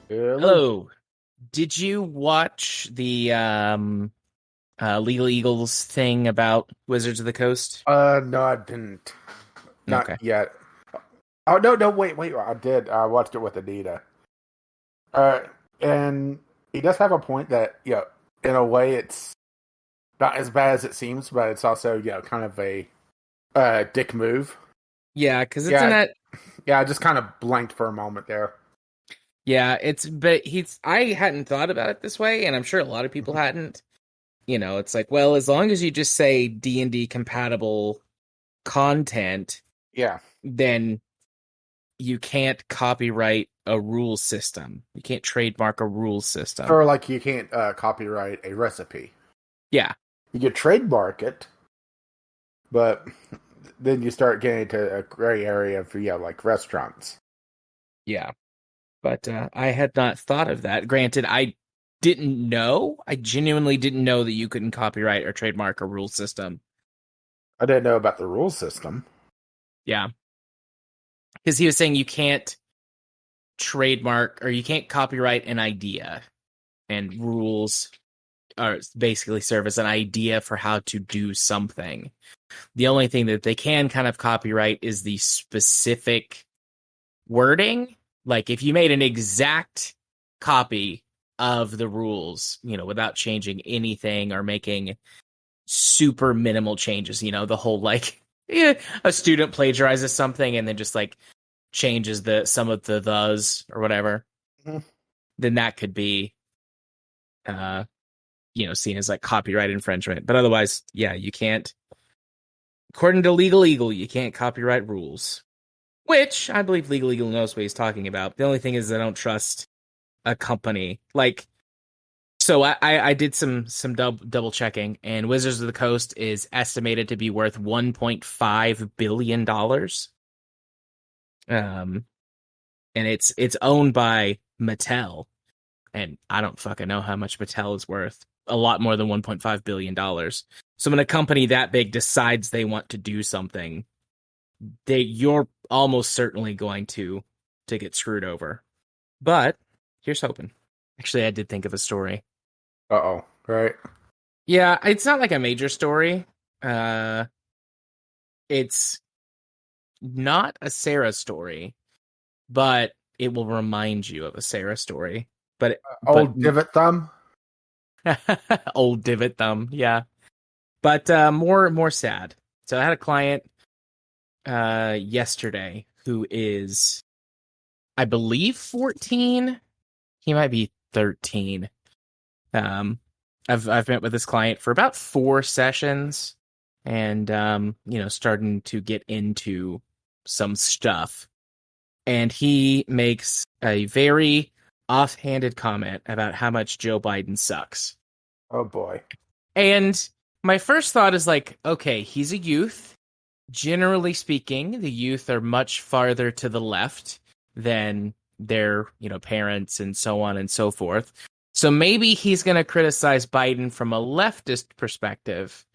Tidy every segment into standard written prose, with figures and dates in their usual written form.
Hello. Hello. Did you watch the Legal Eagles thing about Wizards of the Coast? No, I didn't. Not Okay. yet. Oh, no, no, wait. I did. I watched it with Anita. Uh, and he does have a point that, in a way, it's not as bad as it seems, but it's also, kind of a dick move. Yeah, because it's in Yeah, that. yeah. I just kind of blanked for a moment there. Yeah, but I hadn't thought about it this way, and I'm sure a lot of people hadn't. It's like, well, as long as you just say D&D compatible content, Yeah, then you can't copyright a rule system. You can't trademark a rule system. or like you can't copyright a recipe. Yeah, You could trademark it, but then you start getting into a gray area for like restaurants. yeah. But I had not thought of that. Granted, I didn't know. I genuinely didn't know that you couldn't copyright or trademark a rule system. I didn't know about the rule system. Yeah. Because he was saying you can't trademark or you can't copyright an idea, and rules are basically serve as an idea for how to do something. The only thing that they can kind of copyright is the specific wording. Like if you made an exact copy of the rules, without changing anything or making super minimal changes, the whole like a student plagiarizes something and then just like changes some of the thes or whatever, Mhm. then that could be seen as like copyright infringement. But otherwise, yeah, you can't, according to Legal Eagle, you can't copyright rules. Which I believe Legal Eagle knows what he's talking about. The only thing is I don't trust a company like. So I did some double checking, and Wizards of the Coast is estimated to be worth $1.5 billion. And it's owned by Mattel, and I don't fucking know how much Mattel is worth. A lot more than $1.5 billion. So when a company that big decides they want to do something, you're almost certainly going to get screwed over. But here's hoping. Actually, I did think of a story. Uh-oh. Right. Yeah, it's not like a major story. Uh, it's not a Sarah story, but it will remind you of a Sarah story. But Old divot thumb. old divot thumb, yeah. But more sad. So I had a client yesterday who is, I believe, 14. He might be 13. Um, I've met with this client for about 4 sessions, and starting to get into some stuff. And he makes a very offhanded comment about how much Joe Biden sucks. Oh boy. And my first thought is like, okay, he's a youth. Generally speaking, the youth are much farther to the left than their, parents and so on and so forth. So maybe he's going to criticize Biden from a leftist perspective.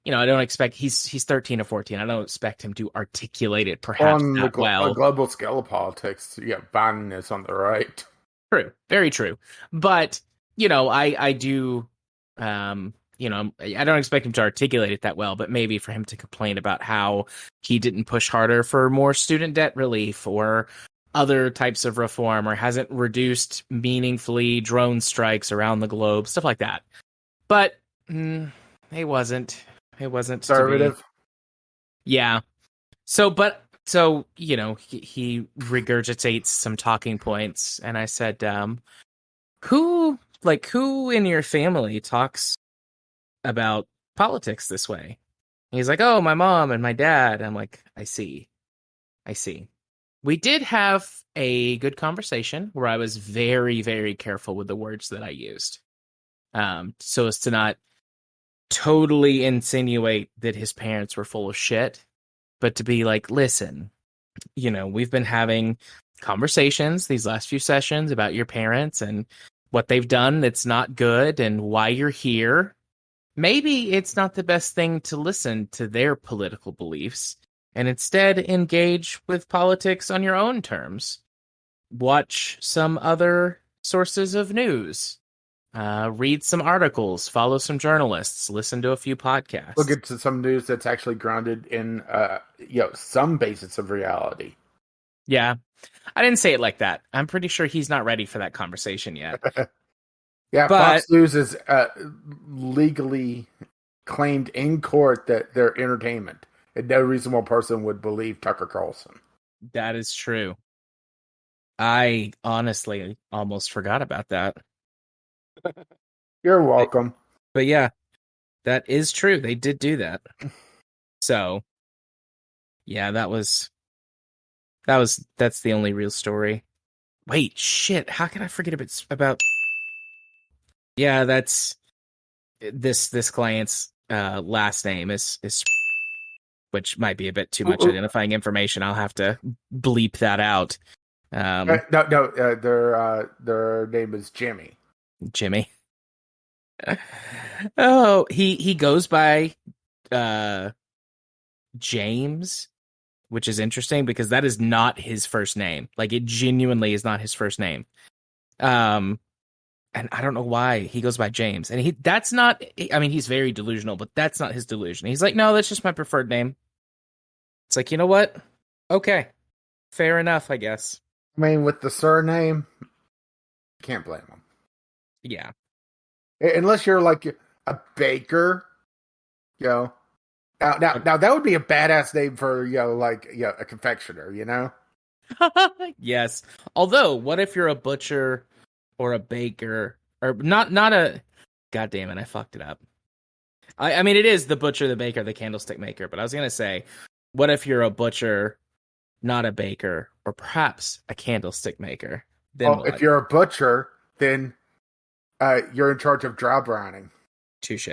I don't expect he's 13 or 14. I don't expect him to articulate it perhaps On the that well. global scale of politics, Biden is on the right. True, very true. But I do, I don't expect him to articulate it that well. But maybe for him to complain about how he didn't push harder for more student debt relief or other types of reform, or hasn't reduced meaningfully drone strikes around the globe, stuff like that. But it wasn't. It wasn't to be. Conservative. Yeah. He regurgitates some talking points, and I said, who in your family talks about politics this way? And he's like, oh, my mom and my dad. I'm like, I see. We did have a good conversation where I was very, very careful with the words that I used, so as to not totally insinuate that his parents were full of shit, but to be like, listen, we've been having conversations these last few sessions about your parents and what they've done that's not good and why you're here. Maybe it's not the best thing to listen to their political beliefs and instead engage with politics on your own terms. Watch some other sources of news, read some articles, follow some journalists, listen to a few Look podcasts. into some news that's actually grounded in, some basis of reality. Yeah, I didn't say it like that. I'm pretty sure he's not ready for that conversation yet. Yeah, But Fox News is legally claimed in court that they're entertainment, and no reasonable person would believe Tucker Carlson. that is true. I honestly almost forgot about that. You're But, welcome. but yeah, that is true. They did do that. So yeah, that's the only real story. Wait, shit. How can I forget about? Yeah, that's this client's last name is which might be a bit too Ooh, much ooh. identifying information. I'll have to bleep that out. No, their name is Jimmy. Jimmy. Oh, he goes by uh James, which is interesting because that is not his first name. Like it genuinely is not his first name. Um and I don't know why he goes by James. And that's not I mean he's very delusional, but that's not his delusion. He's like, "No, that's just my preferred name." It's like, "You know what? Okay. Fair enough, I guess." I mean, with the surname, can't blame him. Yeah. Unless you're like a baker, you know. Now that would be a badass name for a confectioner, you know. Yes. Although, what if you're a butcher or a baker or not a God damn it, I fucked it up. I mean it is the butcher, the baker, the candlestick maker, but I was gonna say, what if you're a butcher, not a baker, or perhaps a candlestick maker? Then Well, if what? you're a butcher, then you're in charge of dry brining. Touche.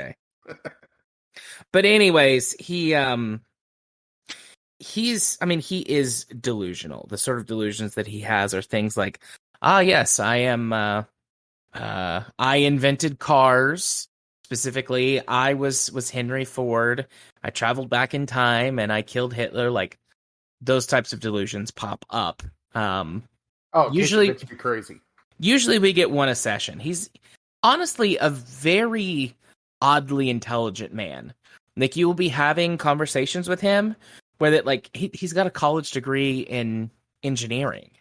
But anyways, he is delusional. The sort of delusions that he has are things like, ah yes, I invented cars. Specifically, I was Henry Ford. I traveled back in time and I killed Hitler. Like those types of delusions pop up. Um, Oh, in case it usually makes you crazy. usually we get one a session. He's honestly a very oddly intelligent man. Like you will be having conversations with him where that like he's got a college degree in engineering.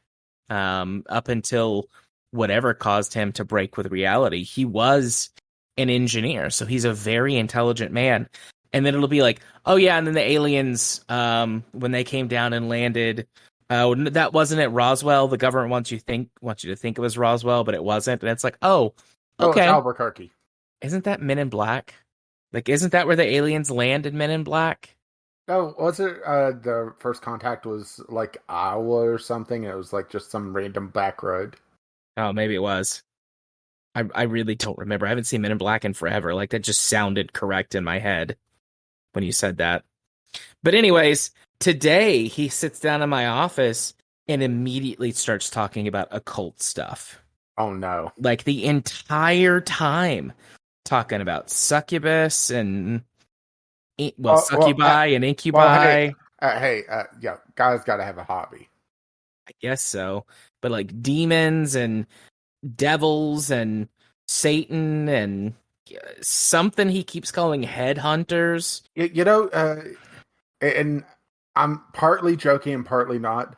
Up until whatever caused him to break with reality. He was an engineer, so he's a very intelligent man. And then it'll be like, oh yeah, and then the aliens, when they came down and landed, that wasn't at Roswell. The government wants you to think it was Roswell, but it wasn't. And it's like, oh, Oh, it's okay, Albuquerque. isn't that Men in Black? Like, isn't that where the aliens land in Men in Black? Oh, was it the first contact was like Iowa or something? It was like just some random back road. Oh, maybe it was. I really don't remember. I haven't seen Men in Black in forever. Like that just sounded correct in my head when you said that. But anyways, today he sits down in my office and immediately starts talking about occult stuff. Oh no. Like the entire time talking about succubus and Well, succubi and well, hey, incubi. yeah, guys got to have a hobby. I guess so. But like demons and devils and Satan and something he keeps calling headhunters. And I'm partly joking and partly not.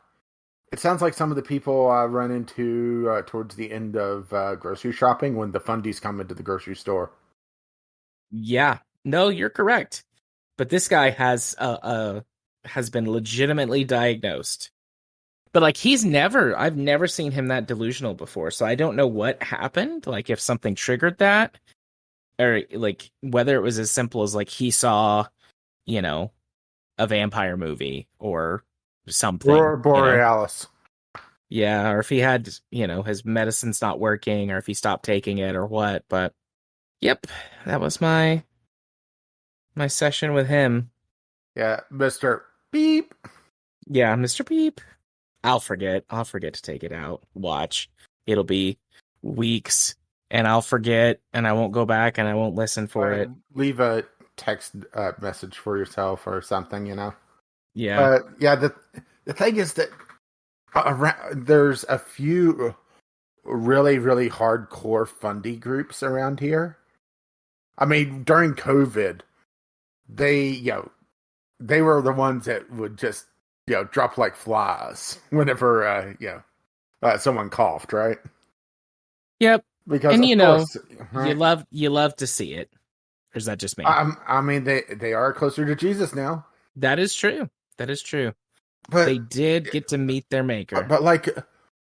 It sounds like some of the people I run into towards the end of grocery shopping when the fundies come into the grocery store. Yeah, no, you're correct. But this guy has been legitimately diagnosed. But like I've never seen him that delusional before, so I don't know what happened, like if something triggered that or like whether it was as simple as like he saw, you know, a vampire movie or something, you know. Borealis. Yeah, or if he had, his medicine's not working or if he stopped taking it or what, but yep, that was my session with him. Yeah, Mr. Beep. Yeah, Mr. Beep. I'll forget. I'll forget to take it out. Watch. It'll be weeks and I'll forget and I won't go back and I won't listen for it. Leave a text message for yourself or something, Yeah. Yeah, the thing is that there's a few really, really hardcore fundy groups around here. I mean, during COVID, they, they were the ones that would just, drop like flies whenever, someone coughed, right? Yep. Because And of course, you right? love to see it. Or is that just me? I mean, they are closer to Jesus now, That is true. That is true. They but did get to meet their maker. like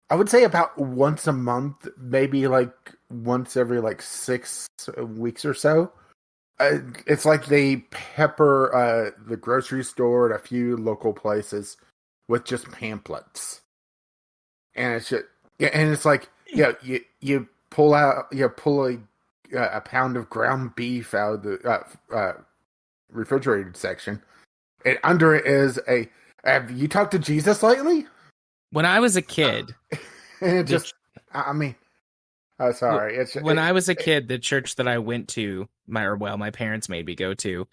I would say about once a month, maybe like once every like 6 weeks or so. It's like they pepper the grocery store and a few local places with just pamphlets, and it's just and it's like you pull a pound of ground beef out of the refrigerated section, and under it is a have you talked to Jesus lately? When I was a kid, And it the just I mean sorry when I was a kid, the church that I went to, my parents made me go to,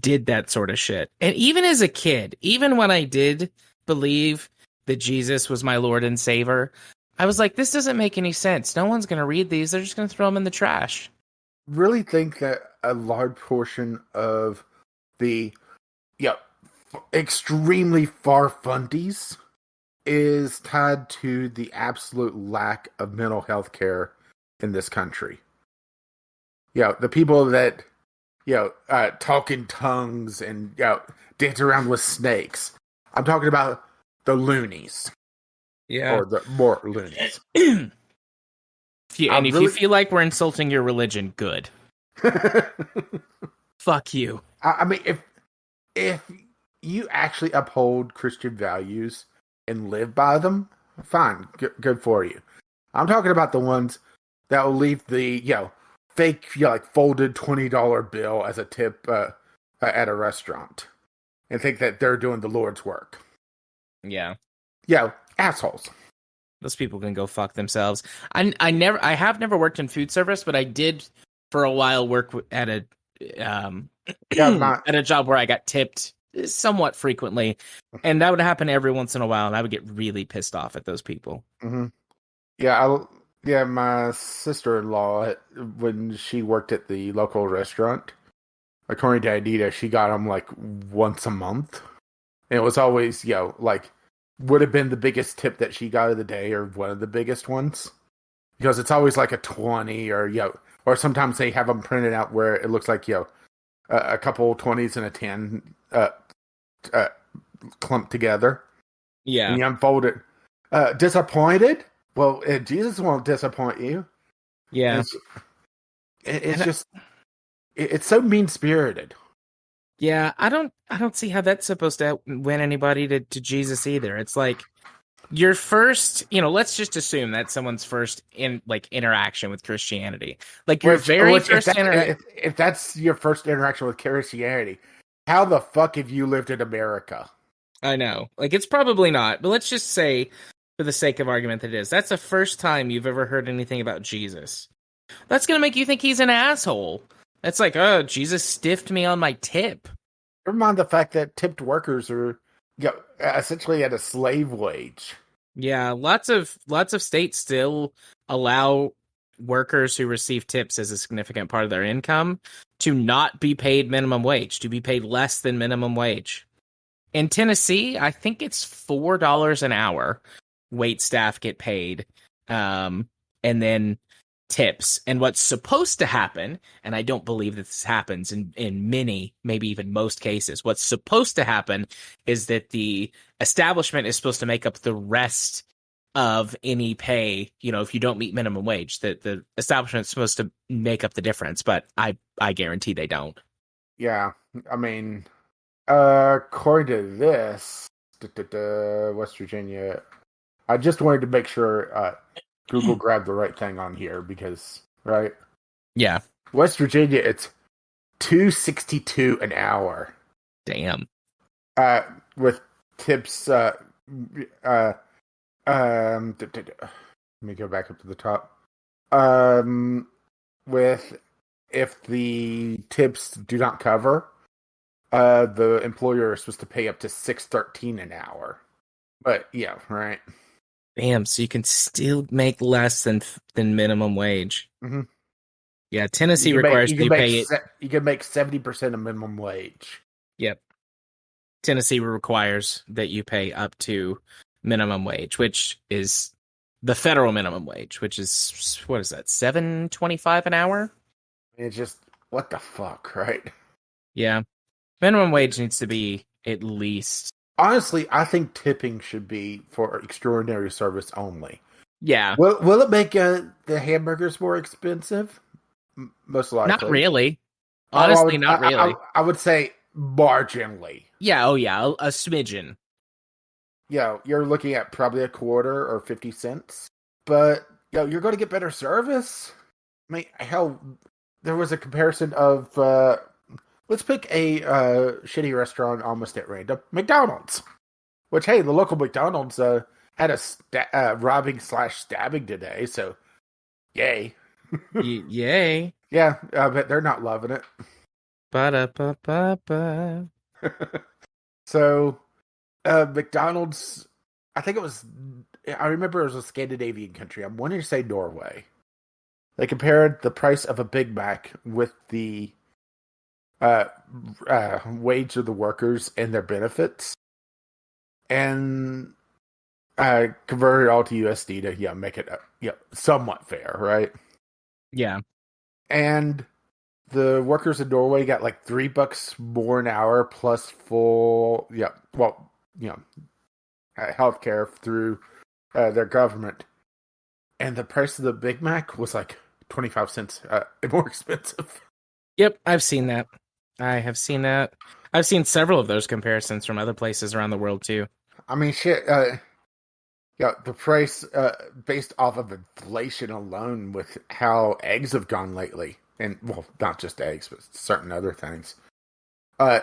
did that sort of shit. And even as a kid, even when I did believe that Jesus was my Lord and Savior, I was like, this doesn't make any sense. No one's going to read these. They're just going to throw them in the trash. really think that a large portion of the extremely far fundies is tied to the absolute lack of mental health care in this country. The people that talk in tongues and dance around with snakes. I'm talking about the loonies. Yeah. Or the more loonies. If you feel like we're insulting your religion, good. Fuck you. I mean, if you actually uphold Christian values and live by them, fine, good for you. I'm talking about the ones that will leave the fake like folded $20 bill as a tip at a restaurant and think that they're doing the Lord's work. Yeah. Assholes. Those people can go fuck themselves. I have never worked in food service, but I did for a while work at a at a job where I got tipped somewhat frequently, and that would happen every once in a while, and I would get really pissed off at those people. Mm-hmm. My sister-in-law, when she worked at the local restaurant, according to Anita, she got them like once a month, and it was always like would have been the biggest tip that she got of the day or one of the biggest ones, because it's always like a 20 or sometimes they have them printed out where it looks like a couple 20s and a 10 clumped together. Yeah. And you unfold it. Disappointed? Well, Jesus won't disappoint you. Yeah. It's so mean-spirited. Yeah, I don't see how that's supposed to win anybody to Jesus either. It's like your first, let's just assume that's someone's first interaction with Christianity. Like your if that's your first interaction with Christianity, how the fuck have you lived in America? I know. Like it's probably not, but let's just say for the sake of argument that it is. That's the first time you've ever heard anything about Jesus. That's going to make you think he's an asshole. It's like, oh, Jesus stiffed me on my tip. Never mind the fact that tipped workers are essentially at a slave wage. Yeah, lots of states still allow workers who receive tips as a significant part of their income to not be paid minimum wage, to be paid less than minimum wage. In Tennessee, I think it's $4 an hour wait staff get paid, and then tips. And what's supposed to happen, and I don't believe that this happens in many, maybe even most cases, what's supposed to happen is that the establishment is supposed to make up the rest of any pay, if you don't meet minimum wage, that the establishment is supposed to make up the difference, but I guarantee they don't. Yeah, I mean, according to this, West Virginia, I just wanted to make sure Google grabbed the right thing on here because, right? Yeah. West Virginia, it's $2.62 an hour. Damn. With tips, let me go back up to the top. With if the tips do not cover, the employer is supposed to pay up to $6.13 an hour. But yeah, right. Damn, so you can still make less than minimum wage. Hmm. Yeah, Tennessee requires you pay it. You can make 70% of minimum wage. Yep. Tennessee requires that you pay up to minimum wage, which is the federal minimum wage, which is what is that, 7.25 an hour? It's just what the fuck, right? Yeah. Minimum wage needs to be at least. Honestly, I think tipping should be for extraordinary service only. Yeah. Will it make the hamburgers more expensive? Most Not likely. really. Oh, Honestly, not really. I would say marginally. Yeah, oh yeah, a smidgen. You're looking at probably a quarter or 50 cents. But you're going to get better service. I mean, hell, there was a comparison of let's pick a shitty restaurant almost at random, McDonald's. Which, hey, the local McDonald's had a robbing slash stabbing today, so yay. Yay. Yeah, but they're not loving it. Ba-da-ba-ba-ba. So, McDonald's, I think it was, I remember it was a Scandinavian country. I'm wanting to say Norway. They compared the price of a Big Mac with the wage of the workers and their benefits, and convert it all to USD to make it somewhat fair, right? Yeah. And the workers in Norway got like $3 more an hour plus full healthcare through their government, and the price of the Big Mac was like 25 cents more expensive. Yep, I've seen that. I have seen that. I've seen several of those comparisons from other places around the world too. I mean, shit. The price based off of inflation alone, with how eggs have gone lately, and well, not just eggs, but certain other things, uh,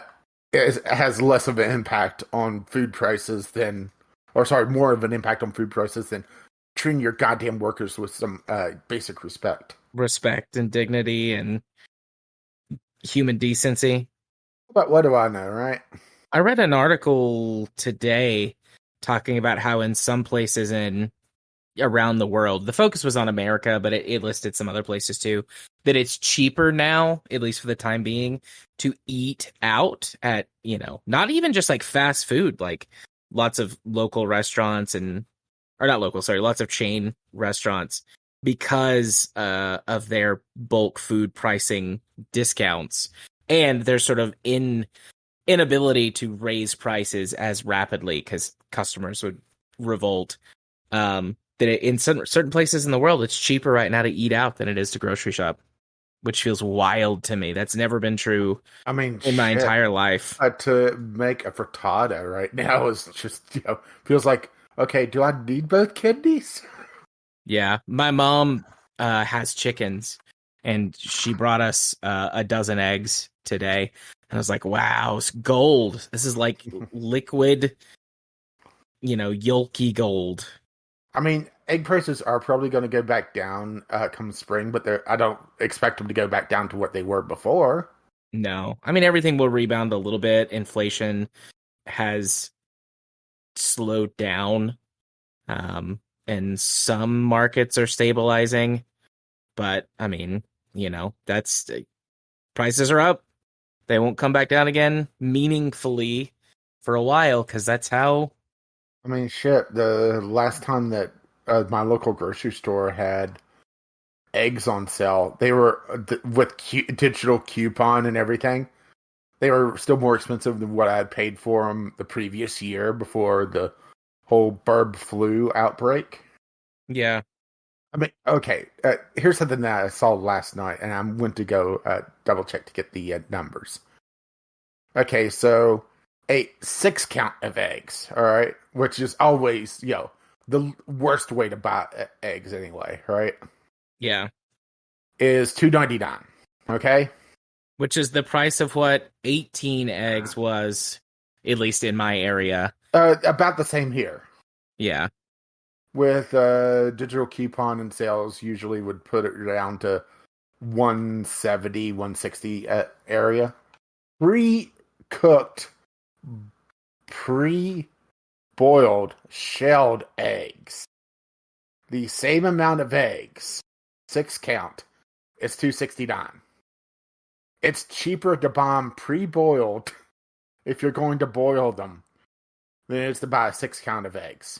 it has less of an impact on food prices than, or sorry, more of an impact on food prices than treating your goddamn workers with some basic respect. Respect and dignity and human decency. But what do I know, right? I read an article today talking about how in some places in around the world, the focus was on America, but it listed some other places too, that it's cheaper now, at least for the time being, to eat out at, not even just like fast food, like lots of local restaurants or not local, sorry, lots of chain restaurants, because of their bulk food pricing discounts and their sort of inability to raise prices as rapidly because customers would revolt. That in certain places in the world, it's cheaper right now to eat out than it is to grocery shop, which feels wild to me. That's never been true. I mean, in my shit. entire life. To make a frittata right now is just feels like, okay, do I need both kidneys? Yeah, my mom has chickens, and she brought us a dozen eggs today. And I was like, wow, it's gold. This is like liquid, yolky gold. I mean, egg prices are probably going to go back down come spring, but I don't expect them to go back down to what they were before. No, I mean, everything will rebound a little bit. Inflation has slowed down, and some markets are stabilizing. But I mean, that's prices are up. They won't come back down again meaningfully for a while because that's how. I mean, shit. The last time that my local grocery store had eggs on sale, they were with digital coupon and everything. They were still more expensive than what I had paid for them the previous year before the whole bird flu outbreak. Yeah. I mean, okay. Here's something that I saw last night, and I went to go double check to get the numbers. Okay, so a 6 count of eggs, all right, which is always the worst way to buy eggs anyway, right? Yeah. Is $2.99. Okay, Which is the price of what 18 eggs was, at least in my area. about the same here. Yeah. With digital coupon and sales, usually would put it down to 170, 160 area. Pre-cooked, pre-boiled, shelled eggs the same amount of eggs, 6 count, is $2.69. It's cheaper to buy them pre-boiled if you're going to boil them than it is to buy a 6 count of eggs.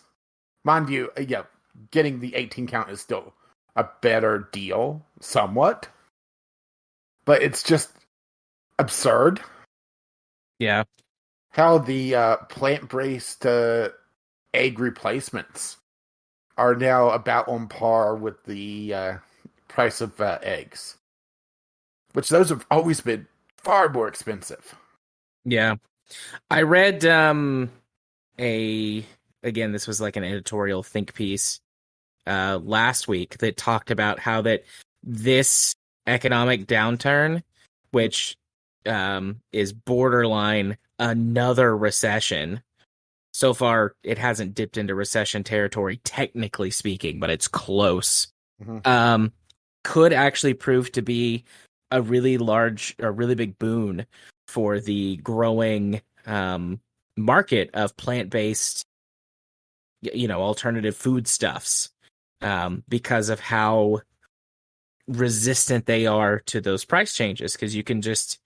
Mind you, yeah, getting the 18 count is still a better deal, somewhat. But it's just absurd Yeah. how the plant-based egg replacements are now about on par with the price of eggs. Which those have always been far more expensive. Yeah. I read again, this was like an editorial think piece last week that talked about how that this economic downturn, which is borderline another recession. So far, it hasn't dipped into recession territory, technically speaking, but it's close. Mm-hmm. Could actually prove to be a really big boon for the growing market of plant-based, alternative foodstuffs, because of how resistant they are to those price changes. Because you can just,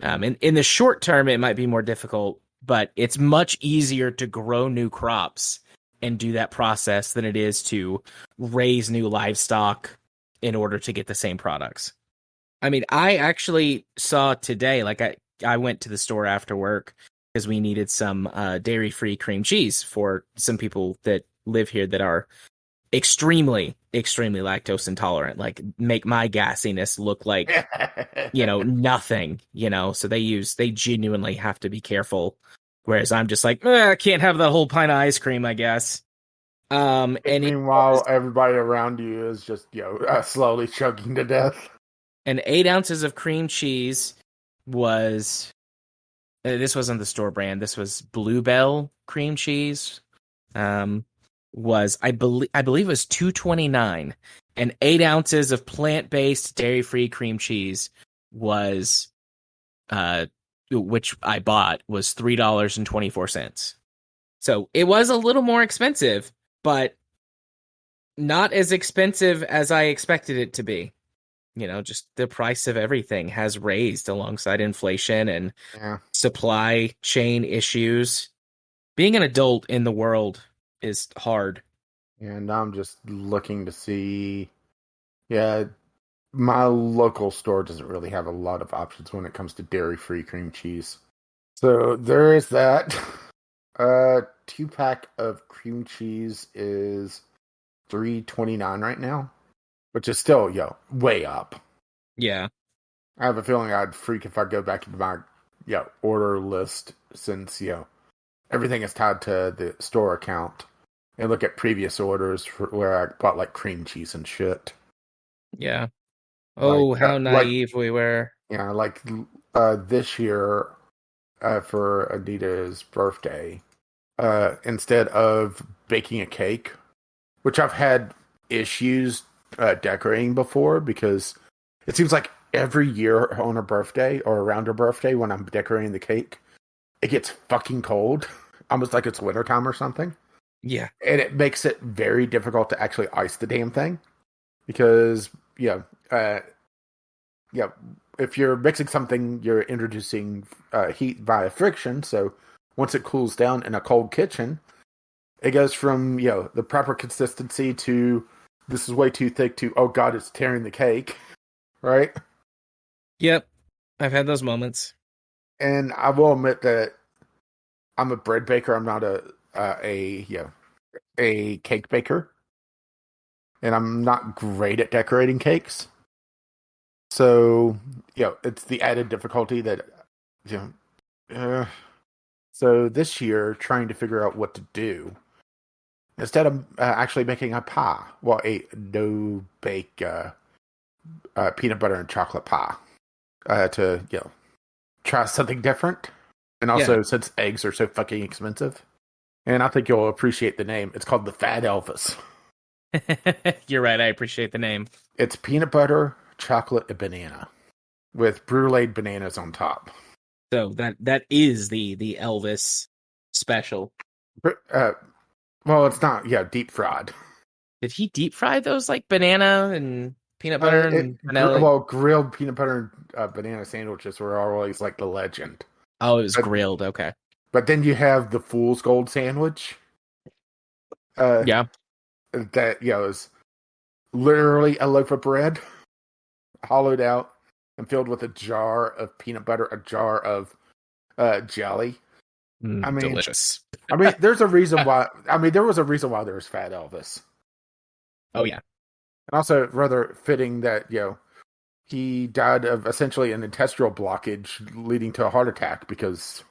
in the short term, it might be more difficult, but it's much easier to grow new crops and do that process than it is to raise new livestock in order to get the same products. I mean, I actually saw today, like I went to the store after work because we needed some dairy-free cream cheese for some people that live here that are extremely, extremely lactose intolerant, like make my gassiness look like, nothing, so they genuinely have to be careful. Whereas I'm just like, I can't have that whole pint of ice cream, I guess. And it was Meanwhile, everybody around you is just, slowly choking to death. and 8 ounces of cream cheese was, this wasn't the store brand. This was Bluebell cream cheese. Was I believe it was $2.29, and 8 ounces of plant-based dairy-free cream cheese was, which I bought, was $3.24. So it was a little more expensive, but not as expensive as I expected it to be. Just the price of everything has raised alongside inflation and supply chain issues. Being an adult in the world is hard. And I'm just looking to see. Yeah, my local store doesn't really have a lot of options when it comes to dairy-free cream cheese. So there is that. 2-pack of cream cheese is $3.29 right now, which is still, way up. Yeah. I have a feeling I'd freak if I go back into my, order list since, everything is tied to the store account and look at previous orders for where I bought like cream cheese and shit. Yeah. Like, Oh, how naive we were. like this year for Anita's birthday, instead of baking a cake, which I've had issues decorating before because it seems like every year on her birthday or around her birthday when I'm decorating the cake, it gets fucking cold, almost like it's wintertime or something. Yeah. And it makes it very difficult to actually ice the damn thing because, if you're mixing something, you're introducing heat via friction. So once it cools down in a cold kitchen, it goes from, the proper consistency to this is way too thick to, oh God, it's tearing the cake. Right? Yep. I've had those moments. And I will admit that I'm a bread baker. I'm not a cake baker. And I'm not great at decorating cakes. So, it's the added difficulty that, so this year, trying to figure out what to do, instead of actually making a pie, well, a no-bake peanut butter and chocolate pie, to, try something different. And also, since eggs are so fucking expensive, and I think you'll appreciate the name, it's called the Fat Elvis. You're right, I appreciate the name. It's peanut butter, chocolate, and banana, with bruleed bananas on top. So that is the Elvis special. Well, it's not, deep fried. Did he deep fry those like banana and peanut butter and vanilla? Well, grilled peanut butter and banana sandwiches were always like the legend. Oh, it was But, grilled. Okay. but then you have the fool's gold sandwich. Uh, Yeah. that is literally a loaf of bread, hollowed out and filled with a jar of peanut butter, a jar of jelly. I mean, Delicious. there's a reason why. There was a reason why there was Fat Elvis, Oh yeah. and also rather fitting that he died of essentially an intestinal blockage leading to a heart attack because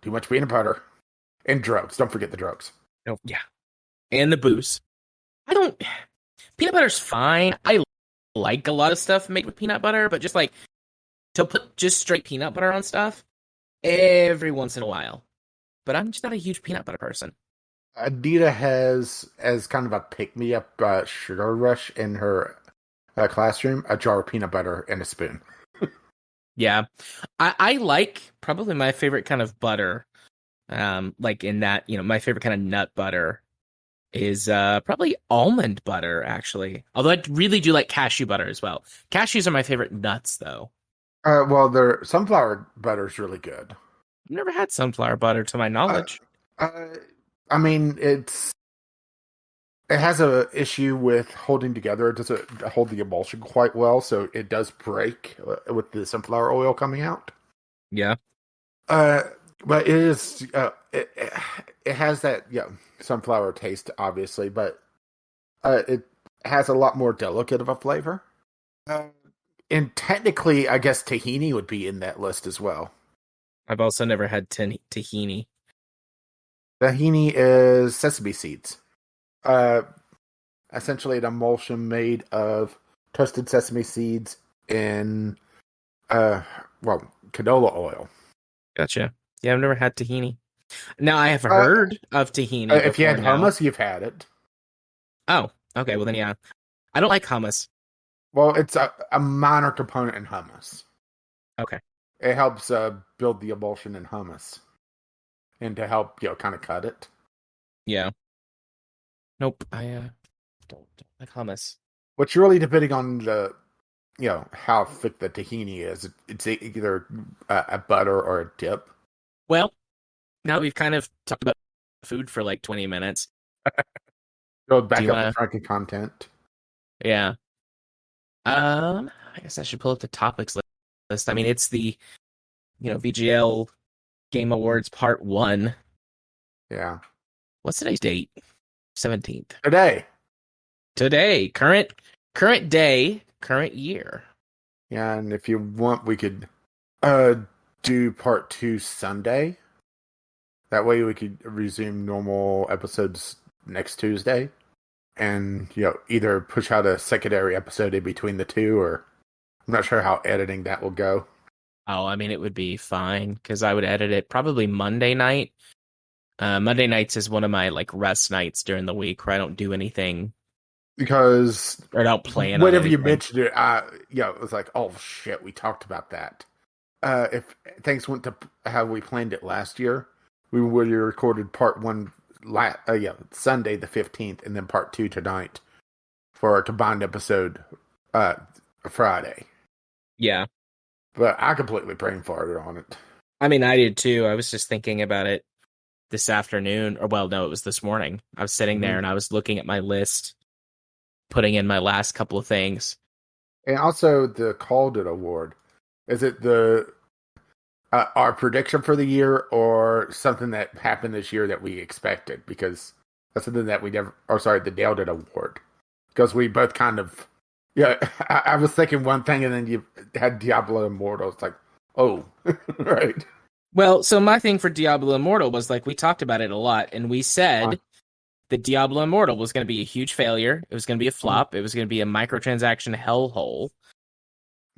too much peanut butter and drugs. Don't forget the drugs. Oh yeah. And the booze. I don't. Peanut butter's fine. I like a lot of stuff made with peanut butter, but just like to put just straight peanut butter on stuff every once in a while. But I'm just not a huge peanut butter person. Adita has, as kind of a pick-me-up sugar rush in her classroom, a jar of peanut butter and a spoon. Yeah. I like probably my favorite kind of butter. Like in that, my favorite kind of nut butter is probably almond butter, actually. Although I really do like cashew butter as well. Cashews are my favorite nuts, though. Well, their sunflower butter is really good. I've never had sunflower butter to my knowledge. Uh, it has a issue with holding together. It doesn't hold the emulsion quite well, so it does break with the sunflower oil coming out. Yeah. But it is it has that sunflower taste, obviously, but it has a lot more delicate of a flavor. And technically, I guess tahini would be in that list as well. I've also never had tahini. Tahini is sesame seeds. Uh, Essentially an emulsion made of toasted sesame seeds in, canola oil. Gotcha. Yeah, I've never had tahini. Now, I have heard of tahini before. If you had now. hummus, you've had it. Oh, okay. Well, then, yeah. I don't like hummus. Well, it's a minor component in hummus. Okay. It helps build the emulsion in hummus, and to help kind of cut it. Yeah. Nope. I don't like hummus. Which really depending on the how thick the tahini is. It's either a butter or a dip. Well, now we've kind of talked about food for like 20 minutes. Go back up the Fraken content. Yeah. I guess I should pull up the topics list. I mean, it's the VGL Game Awards Part 1. Yeah. What's today's date? 17th. Today. Current day, current year. Yeah, and if you want, we could do Part 2 Sunday. That way we could resume normal episodes next Tuesday. And, either push out a secondary episode in between the two, or I'm not sure how editing that will go. Oh, I mean, it would be fine, because I would edit it probably Monday night. Monday nights is one of my, rest nights during the week where I don't do anything. Because or don't plan whenever on you mentioned it, it was like, oh shit, we talked about that. If things went to how we planned it last year, we would have recorded part 1 Sunday the 15th, and then part 2 tonight for a combined episode Friday. Yeah. But I completely brain farted on it. I mean, I did too. I was just thinking about it this afternoon, it was this morning. I was sitting there and I was looking at my list, putting in my last couple of things. And also the Called It Award. Is it our prediction for the year, or something that happened this year that we expected? Because that's something that we never... the Nailed It Award. Because we both kind of... Yeah, I was thinking one thing, and then you had Diablo Immortal. It's like, oh, right. Well, so my thing for Diablo Immortal was, we talked about it a lot, and we said that Diablo Immortal was going to be a huge failure. It was going to be a flop. It was going to be a microtransaction hellhole.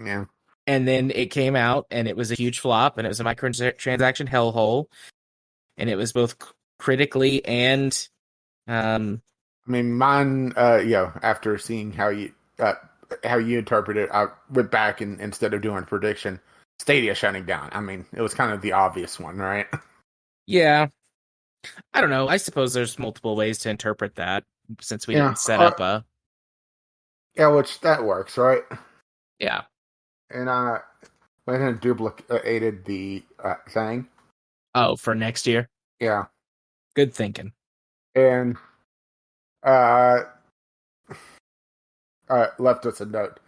Yeah. And then it came out, and it was a huge flop, and it was a microtransaction hellhole. And it was both critically and... mine, after seeing how you interpret it, I went back and instead of doing a prediction, Stadia shutting down. I mean, it was kind of the obvious one, right? Yeah. I don't know. I suppose there's multiple ways to interpret that, since we Yeah. didn't set up a. Yeah, which that works, right? Yeah. And I went and duplicated the thing. Oh, for next year. Yeah. Good thinking. And left us a note.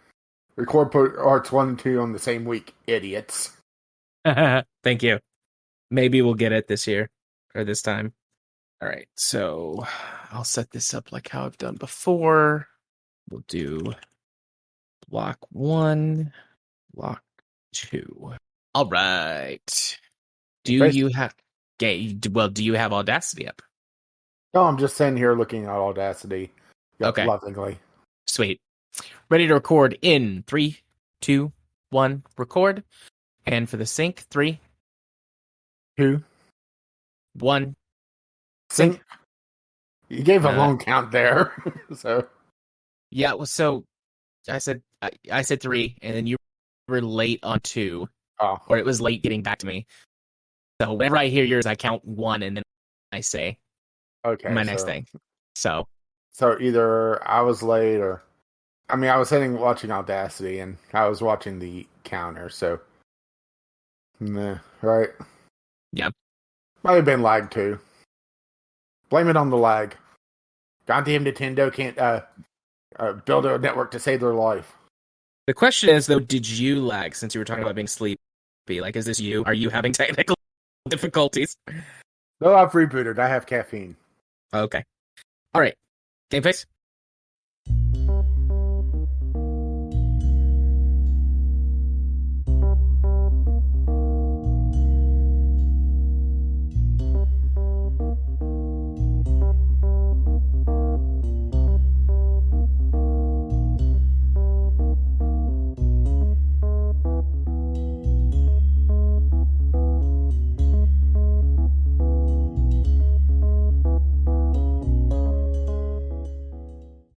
Record parts 1 and 2 on the same week, idiots. Thank you. Maybe we'll get it this year or this time. All right, so I'll set this up like how I've done before. We'll do block 1, block 2. All right. Do you have? Okay. Well, do you have Audacity up? No, I'm just sitting here looking at Audacity. Yep, Okay. lovingly. Sweet. Ready to record in 3, 2, 1. Record. And for the sync, 3, 2, 1. sync. You gave a long count there, so yeah. So I said 3, and then you were late on 2, or it was late getting back to me. So whenever I hear yours, I count 1, and then I say my next thing. So either I was late, or I was watching Audacity, and I was watching the counter. So, right? Yeah. Might have been lag too. Blame it on the lag. Goddamn Nintendo can't build a network to save their life. The question is, though, did you lag since you were talking about being sleepy? Like, is this you? Are you having technical difficulties? No, I've rebooted. I have caffeine. Okay. All right. Game face?